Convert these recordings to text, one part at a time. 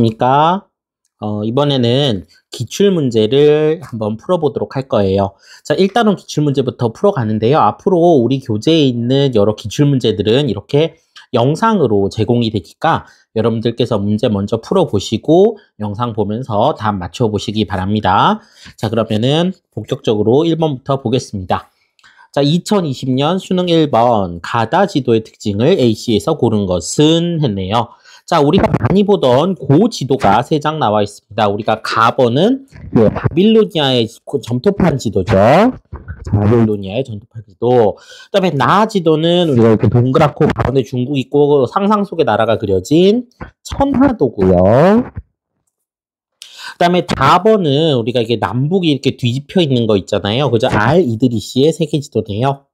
안녕하십니까? 이번에는 기출문제를 한번 풀어보도록 할 거예요. 자, 일단은 기출문제부터 풀어가는데요. 앞으로 우리 교재에 있는 여러 기출문제들은 이렇게 영상으로 제공이 되니까 여러분들께서 문제 먼저 풀어보시고 영상 보면서 답 맞춰보시기 바랍니다. 자, 그러면은 본격적으로 1번부터 보겠습니다. 자, 2020년 수능 1번 가다 지도의 특징을 A씨에서 고른 것은 했네요. 자, 우리가 많이 보던 고 지도가 3장 나와 있습니다. 우리가 가번은 바빌로니아의 점토판 지도죠. 바빌로니아의 점토판 지도. 그다음에 나 지도는 우리가 이렇게 동그랗고 가운데 중국 있고 상상 속의 나라가 그려진 천하도고요. 그다음에 4번은 우리가 이게 남북이 이렇게 뒤집혀 있는 거 있잖아요. 그죠? 이드리시의 세계 지도네요.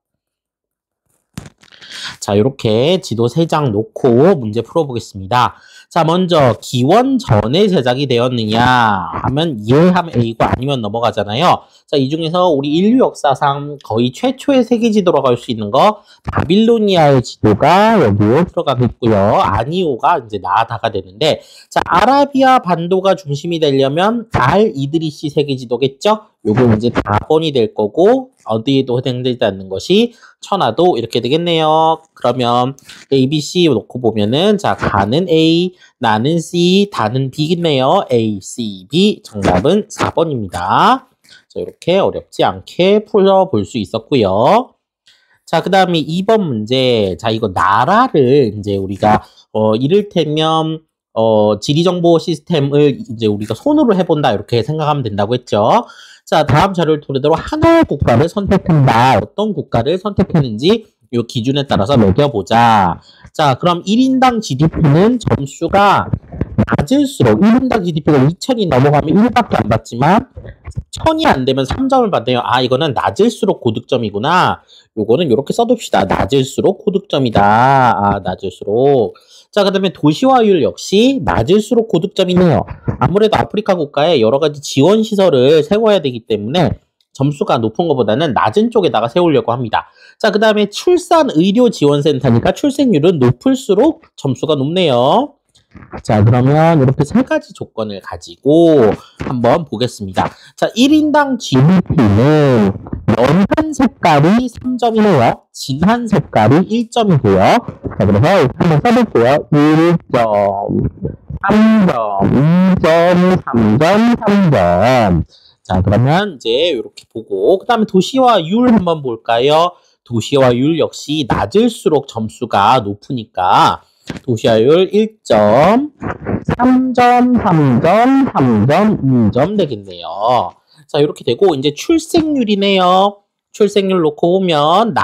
자, 이렇게 지도 3장 놓고 문제 풀어보겠습니다. 자, 먼저 기원 전에 제작이 되었느냐 하면 예하면 A고 아니면 넘어가잖아요. 자, 이 중에서 우리 인류 역사상 거의 최초의 세계 지도라고 할 수 있는 거 바빌로니아의 지도가 여기에 들어가겠고요. 아니오가 이제 나아다가 되는데, 자, 아라비아 반도가 중심이 되려면 이드리시 세계 지도겠죠? 요거 이제 4번이 될 거고 어디에도 해당되지 않는 것이 천하도 이렇게 되겠네요. 그러면 A, B, C 놓고 보면은 자, 가는 A, 나는 C, 다는 B겠네요. A, C, B 정답은 4번입니다. 자, 이렇게 어렵지 않게 풀어볼 수 있었고요. 자, 그 다음에 2번 문제. 자, 이거 나라를 이제 우리가 이를테면 지리정보 시스템을 이제 우리가 손으로 해본다 이렇게 생각하면 된다고 했죠. 자, 다음 자료를 토대로 하나의 국가를 선택한다. 어떤 국가를 선택했는지 이 기준에 따라서 매겨보자. 자, 그럼 1인당 GDP는 점수가 낮을수록 1인당 GDP가 2,000이 넘어가면 1밖에 안 받지만 1,000이 안 되면 3점을 받네요. 아, 이거는 낮을수록 고득점이구나. 요거는 이렇게 써둡시다. 낮을수록 고득점이다. 아, 낮을수록. 자, 그 다음에 도시화율 역시 낮을수록 고득점이네요. 아무래도 아프리카 국가에 여러 가지 지원 시설을 세워야 되기 때문에 점수가 높은 것보다는 낮은 쪽에다가 세우려고 합니다. 자, 그 다음에 출산의료지원센터니까 출생률은 높을수록 점수가 높네요. 자, 그러면 이렇게 3가지 조건을 가지고 한번 보겠습니다. 자, 1인당 GDP는 연한 색깔이 3점이네요. 진한 색깔이 1점이고요. 자, 그래서 한번 써볼게요. 1점, 3점, 2점, 3점, 3점. 자, 그러면 이제 이렇게 보고 그 다음에 도시화율 한번 볼까요? 도시화율 역시 낮을수록 점수가 높으니까 도시화율 1점, 3점, 3점, 3점, 2점 되겠네요. 자, 이렇게 되고 이제 출생률이네요. 출생률 놓고 보면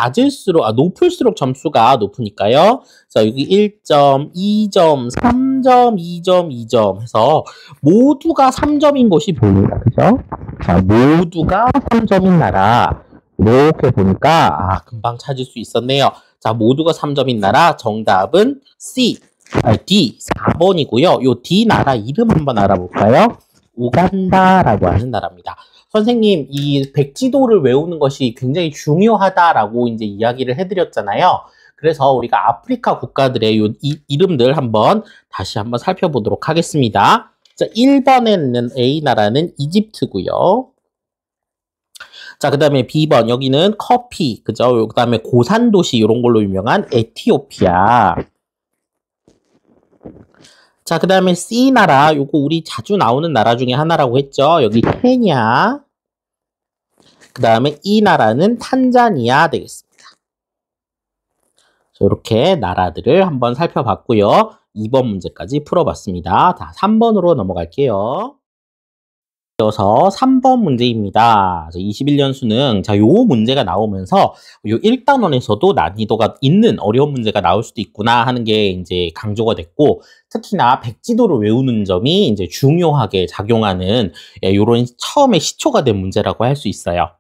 높을수록 점수가 높으니까요. 자, 여기 1점, 2점, 3점, 2점, 2점 해서 모두가 3점인 곳이 보입니다. 그죠? 자, 모두가 3점인 나라. 이렇게 보니까 금방 찾을 수 있었네요. 자, 모두가 3점인 나라 정답은 D 4번이고요. 요 D 나라 이름 한번 알아볼까요? 우간다라고 하는 나라입니다. 선생님, 이 백지도를 외우는 것이 굉장히 중요하다라고 이제 이야기를 해드렸잖아요. 그래서 우리가 아프리카 국가들의 이름들 다시 한번 살펴보도록 하겠습니다. 자, 1번에 있는 A 나라는 이집트고요. 자, 그 다음에 B번, 여기는 커피, 그죠? 그 다음에 고산도시, 이런 걸로 유명한 에티오피아. 자, 그 다음에 C 나라, 요거 우리 자주 나오는 나라 중에 하나라고 했죠? 여기 케냐. 그 다음에 E 나라는 탄자니아 되겠습니다. 자, 이렇게 나라들을 한번 살펴봤고요. 2번 문제까지 풀어봤습니다. 자, 3번으로 넘어갈게요. 이어서 3번 문제입니다. 21년 수능. 자, 요 문제가 나오면서 요 1단원에서도 난이도가 있는 어려운 문제가 나올 수도 있구나 하는 게 이제 강조가 됐고, 특히나 백지도를 외우는 점이 이제 중요하게 작용하는 요런 처음에 시초가 된 문제라고 할 수 있어요.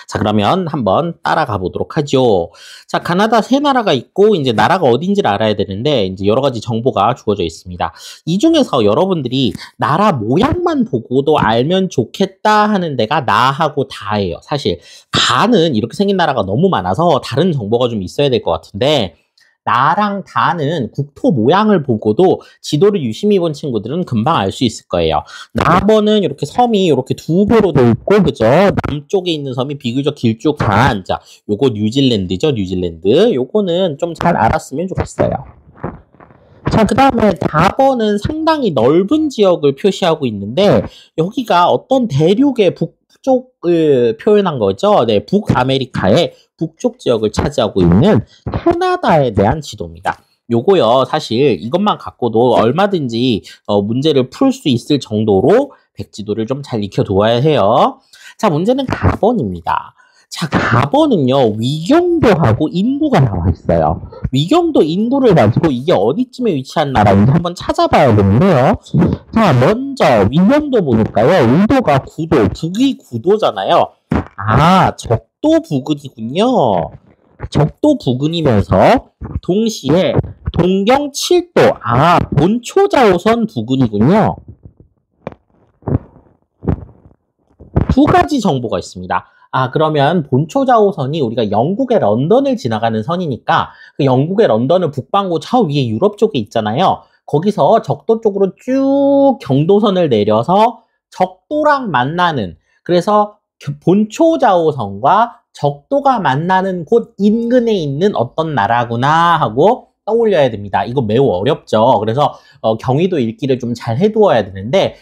자, 그러면 한번 따라가 보도록 하죠. 자, 카나다 3나라가 있고 이제 나라가 어딘지를 알아야 되는데 이제 여러 가지 정보가 주어져 있습니다. 이 중에서 여러분들이 나라 모양만 보고도 알면 좋겠다 하는 데가 나하고 다예요. 사실 가는 이렇게 생긴 나라가 너무 많아서 다른 정보가 좀 있어야 될 것 같은데, 나랑 다는 국토 모양을 보고도 지도를 유심히 본 친구들은 금방 알 수 있을 거예요. 나번은 이렇게 섬이 이렇게 두 개로 돼 있고, 그죠? 남쪽에 있는 섬이 비교적 길쭉한, 자, 요거 뉴질랜드죠, 뉴질랜드. 요거는 좀 잘 알았으면 좋겠어요. 자, 그 다음에 4번은 상당히 넓은 지역을 표시하고 있는데, 여기가 어떤 대륙의 북쪽을 표현한 거죠. 네, 북아메리카의 북쪽 지역을 차지하고 있는 캐나다에 대한 지도입니다. 요거요, 사실 이것만 갖고도 얼마든지 문제를 풀 수 있을 정도로 백지도를 좀 잘 익혀두어야 해요. 자, 문제는 4번입니다. 자, 4번은요, 위경도하고 인구가 나와 있어요. 위경도 인구를 가지고 이게 어디쯤에 위치한 나라인지 한번 찾아봐야 되는데요. 자, 먼저 위경도 보니까요, 의도가 9도, 북이 9도잖아요. 아, 적도 부근이군요. 적도 부근이면서 동시에 동경 7도, 아, 본초자오선 부근이군요. 두 가지 정보가 있습니다. 아, 그러면 본초자오선이 우리가 영국의 런던을 지나가는 선이니까 그 영국의 런던을 북반구 저 위에 유럽 쪽에 있잖아요. 거기서 적도 쪽으로 쭉 경도선을 내려서 적도랑 만나는, 그래서 본초자오선과 적도가 만나는 곳 인근에 있는 어떤 나라구나 하고 떠올려야 됩니다. 이거 매우 어렵죠. 그래서 경위도 읽기를 좀 잘 해두어야 되는데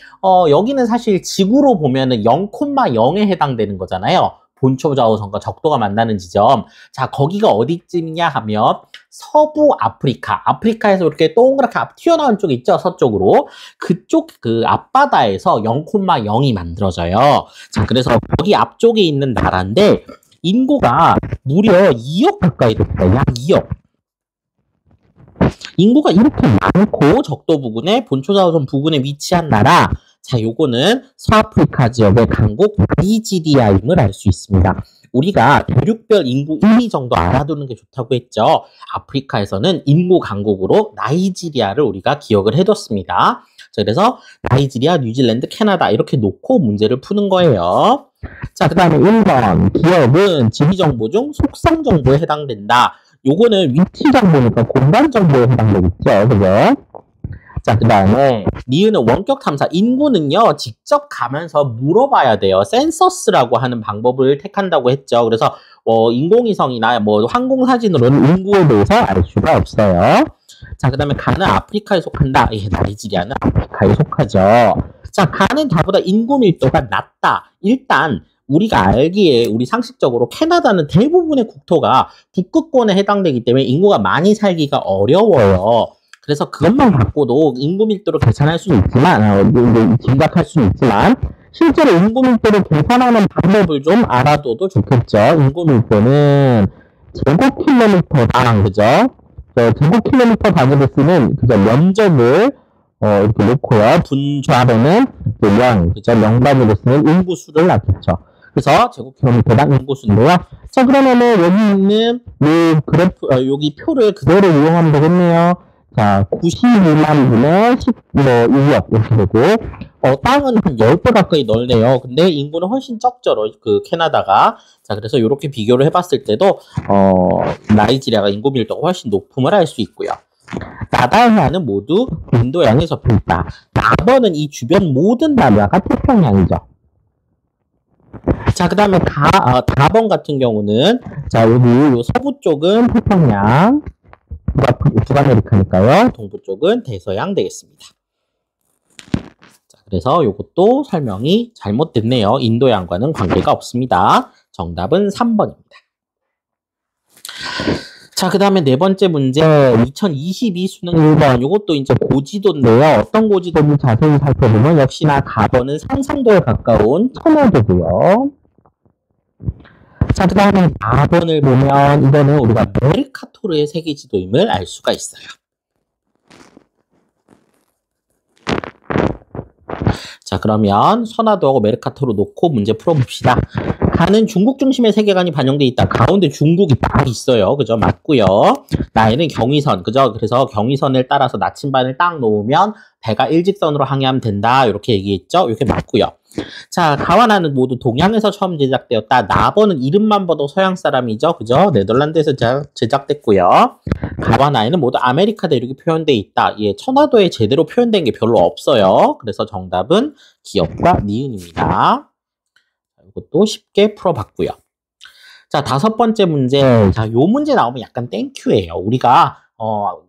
여기는 사실 지구로 보면은 0,0에 해당되는 거잖아요. 본초자오선과 적도가 만나는 지점. 자, 거기가 어디쯤이냐 하면 서부 아프리카. 아프리카에서 이렇게 동그랗게 튀어나온 쪽 있죠? 서쪽으로. 그쪽 그 앞바다에서 0,0이 만들어져요. 자, 그래서 거기 앞쪽에 있는 나라인데 인구가 무려 2억 가까이 됐어요. 약 2억. 인구가 이렇게 많고 적도 부근에 본초자오선 부근에 위치한 나라. 자, 요거는 서아프리카 지역의 강국 나이지리아임을 알 수 있습니다. 우리가 대륙별 인구 1위 정도 알아두는 게 좋다고 했죠. 아프리카에서는 인구 강국으로 나이지리아를 우리가 기억을 해뒀습니다. 자, 그래서 나이지리아, 뉴질랜드, 캐나다 이렇게 놓고 문제를 푸는 거예요. 자, 그 다음에 1번 기업은 지리정보 중 속성정보에 해당된다. 요거는 위치 정보니까 공간 정보에 해당되겠죠. 그죠? 자, 그 다음에 니은은 원격 탐사. 인구는요, 직접 가면서 물어봐야 돼요. 센서스라고 하는 방법을 택한다고 했죠. 그래서 인공위성이나 항공사진으로는 인구에 대해서 알 수가 없어요. 자, 그 다음에 가는 아프리카에 속한다. 예, 나이지리아는 아프리카에 속하죠. 자, 가는 다보다 인구 밀도가 낮다. 일단 우리가 알기에 우리 상식적으로 캐나다는 대부분의 국토가 북극권에 해당되기 때문에 인구가 많이 살기가 어려워요. 그래서 그것만 갖고도 인구 밀도를 계산할 수는 있지만, 짐작할 수는 있지만, 실제로 인구 밀도를 계산하는 방법을 좀 알아둬도 좋겠죠. 인구 밀도는 제곱킬로미터당, 그죠? 제곱킬로미터 단위로 쓰는 그죠? 면적을 이렇게 놓고요. 분좌로는 명, 그죠? 명단위로 쓰는 인구수를 낳겠죠. 그래서 제곱킬로미터당 인구수인데요. 자, 그러면은 여기 있는 이 그래프, 여기 표를 그대로 이용하면 되겠네요. 자, 92만 분의 2억 이렇게 되고, 땅은 한 10배 가까이 넓네요. 근데 인구는 훨씬 적죠, 그 캐나다가. 자, 그래서 이렇게 비교를 해봤을 때도 나이지리아가 인구 밀도가 훨씬 높음을 알 수 있고요. 나다해안은 모두 인도양에 접혀있다. 4번은 이 주변 모든 나라가 태평양이죠. 자, 그 다음에 4번 같은 경우는, 자, 여기 요 서부 쪽은 태평양, 북아메리카니까요. 동부 쪽은 대서양 되겠습니다. 자, 그래서 이것도 설명이 잘못됐네요. 인도양과는 관계가 없습니다. 정답은 3번입니다. 자, 그 다음에 네 번째 문제, 2022 수능 1번. 이것도 이제 고지도인데요. 어떤 고지도인지 자세히 살펴보면 역시나 4번은 상상도에 가까운 천호도고요. 자, 그 다음에 4번을 보면 이거는 우리가 메르카토르의 세계지도임을 알 수가 있어요. 자, 그러면 선화도하고 메르카토르 놓고 문제 풀어봅시다. 가는 중국 중심의 세계관이 반영돼 있다. 가운데 중국이 딱 있어요. 그죠? 맞고요. 나에는 경의선. 그죠? 그래서 경의선을 따라서 나침반을 딱 놓으면 배가 일직선으로 항해하면 된다. 이렇게 얘기했죠? 이렇게 맞고요. 자, 가와나는 모두 동양에서 처음 제작되었다. 나버는 이름만 봐도 서양 사람이죠. 그죠? 네덜란드에서 제작됐고요. 가와나에는 모두 아메리카 대륙이 표현되어 있다. 예, 천화도에 제대로 표현된 게 별로 없어요. 그래서 정답은 기억과 니은입니다. 이것도 쉽게 풀어봤고요. 자, 다섯 번째 문제. 자, 요 문제 나오면 약간 땡큐예요. 우리가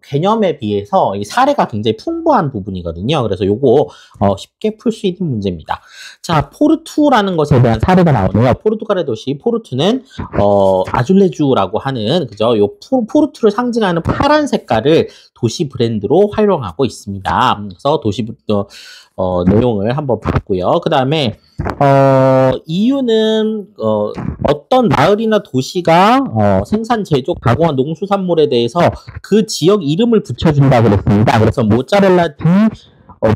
개념에 비해서 이 사례가 굉장히 풍부한 부분이거든요. 그래서 요거 쉽게 풀 수 있는 문제입니다. 자, 포르투라는 것에 대한 사례가 나오네요. 포르투갈의 도시 포르투는 아줄레주라고 하는 그죠? 요 포르투를 상징하는 파란 색깔을 도시 브랜드로 활용하고 있습니다. 그래서 도시 내용을 한번 봤고요. 그 다음에 이유는 어떤 마을이나 도시가 생산, 제조, 가공한 농수산물에 대해서 그 지역 이름을 붙여준다고 그랬습니다. 그래서 모짜렐라 디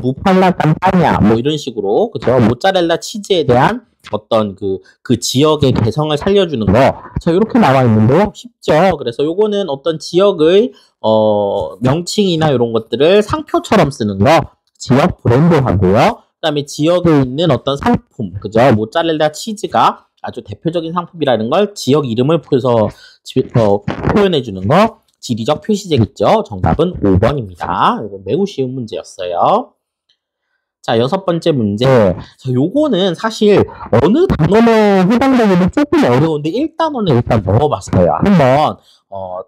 무팔라 깜파냐 뭐 이런 식으로 그죠? 모짜렐라 치즈에 대한 어떤 그 지역의 개성을 살려주는 거. 자, 이렇게 나와 있는데요. 쉽죠? 그래서 요거는 어떤 지역의 명칭이나 이런 것들을 상표처럼 쓰는 거. 지역 브랜드 하고요. 그다음에 지역에 있는 어떤 상품, 그죠? 모짜렐라 치즈가 아주 대표적인 상품이라는 걸 지역 이름을 표현해 주는 거. 지리적 표시제겠죠. 정답은 5번입니다. 이거 매우 쉬운 문제였어요. 자, 여섯 번째 문제. 자, 요거는 사실 어느 단어에 해당되기는 조금 어려운데 1단원에 일단 넣어봤어요. 한번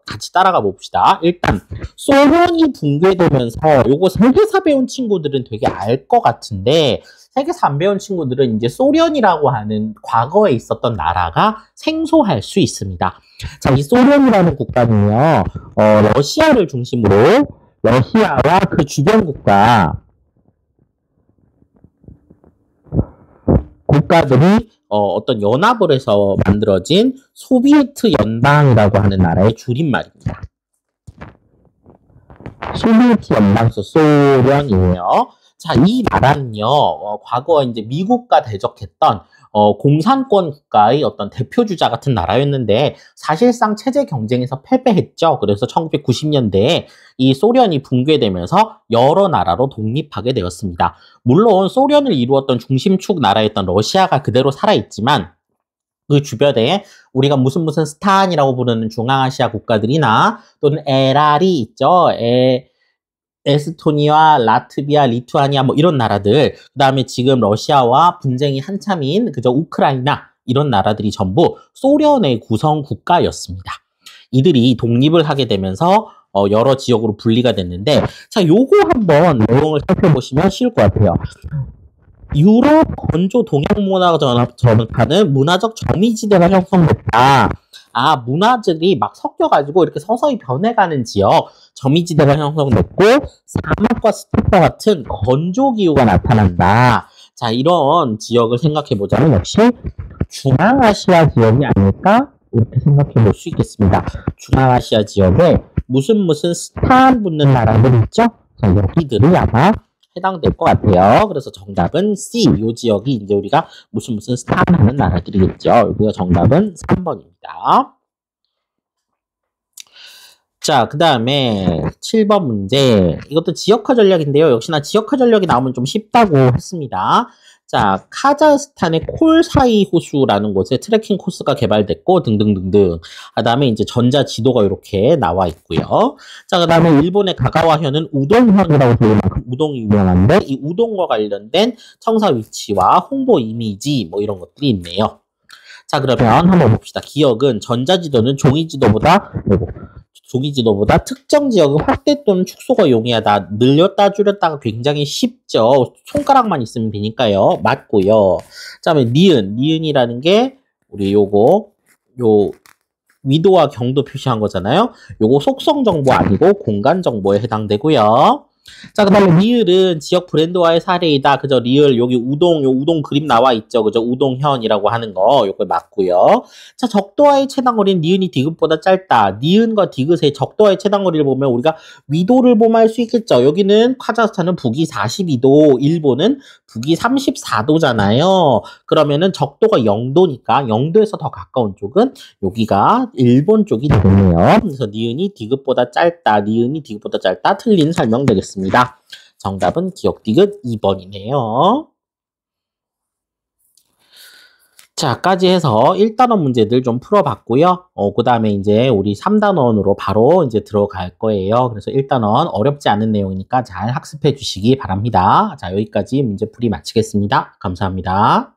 같이 따라가 봅시다. 일단 소련이 붕괴되면서 요거 세계사 배운 친구들은 되게 알 것 같은데 세계사 안 배운 친구들은 이제 소련이라고 하는 과거에 있었던 나라가 생소할 수 있습니다. 자, 이 소련이라는 국가는요, 러시아를 중심으로 러시아와 그 주변 국가들이 어떤 연합을 해서 만들어진 소비에트 연방이라고 하는 나라의 줄임말입니다. 소비에트 연방서 소련이에요. 자, 이 나라는요, 과거에 이제 미국과 대적했던 공산권 국가의 어떤 대표주자 같은 나라였는데 사실상 체제 경쟁에서 패배했죠. 그래서 1990년대에 이 소련이 붕괴되면서 여러 나라로 독립하게 되었습니다. 물론 소련을 이루었던 중심축 나라였던 러시아가 그대로 살아있지만 그 주변에 우리가 무슨 스탄이라고 부르는 중앙아시아 국가들이나 또는 에랄이 있죠. 에스토니아, 라트비아, 리투아니아 뭐 이런 나라들, 그 다음에 지금 러시아와 분쟁이 한참인 그저 우크라이나 이런 나라들이 전부 소련의 구성 국가였습니다. 이들이 독립을 하게 되면서 여러 지역으로 분리가 됐는데 자, 요거 한번 내용을 살펴보시면 쉬울 것 같아요. 유럽 건조 동양문화가 전파는 문화적 점이지대가 형성됐다. 아, 문화들이 막 섞여가지고 이렇게 서서히 변해가는 지역, 점이지대가 형성됐고 사막과 스테프와 같은 건조기후가 나타난다. 자, 이런 지역을 생각해보자면 역시 중앙아시아 지역이 아닐까? 이렇게 생각해볼 수 있겠습니다. 중앙아시아 지역에 무슨 스탄 붙는 나라들 있죠? 자, 여기들이 아마 해당될 것 같아요. 그래서 정답은 C. 이 지역이 이제 우리가 무슨 스탄 하는 나라들이겠죠. 여기가 정답은 3번입니다. 자, 그 다음에 7번 문제. 이것도 지역화 전략인데요. 역시나 지역화 전략이 나오면 좀 쉽다고 했습니다. 자, 카자흐스탄의 콜사이 호수라는 곳에 트레킹 코스가 개발됐고 등등등등. 그 다음에 이제 전자 지도가 이렇게 나와 있고요. 자, 그 다음에 일본의 가가와현은 우동현이라고 불릴 만큼 우동이 유명한데 이 우동과 관련된 청사 위치와 홍보 이미지 뭐 이런 것들이 있네요. 자, 그러면 한번 봅시다. 기억은 전자지도는 종이지도보다 특정 지역의 확대 또는 축소가 용이하다. 늘렸다 줄였다가 굉장히 쉽죠. 손가락만 있으면 되니까요. 맞고요. 자, 그다음에 니은이라는 게 우리 요 위도와 경도 표시한 거잖아요. 요거 속성 정보 아니고 공간 정보에 해당되고요. 자, 그 다음에 리을은 지역 브랜드화의 사례이다. 그죠? 리을, 여기 우동 그림 나와 있죠. 그죠? 우동현이라고 하는 거, 요거 맞고요. 자, 적도와의 최단거리는 니은이 디귿보다 짧다. 니은과 디귿의 적도와의 최단거리를 보면 우리가 위도를 보면 알 수 있겠죠. 여기는 카자흐스탄은 북위 42도, 일본은 북위 34도잖아요. 그러면은 적도가 0도니까 0도에서 더 가까운 쪽은 여기가 일본 쪽이 되겠네요. 그래서 니은이 디귿보다 짧다. 틀린 설명 되겠습니다. 정답은 기억 디귿 2번이네요. 자까지 해서 1단원 문제들 좀 풀어봤고요. 그 다음에 이제 우리 3단원으로 바로 이제 들어갈 거예요. 그래서 1단원 어렵지 않은 내용이니까 잘 학습해 주시기 바랍니다. 자, 여기까지 문제풀이 마치겠습니다. 감사합니다.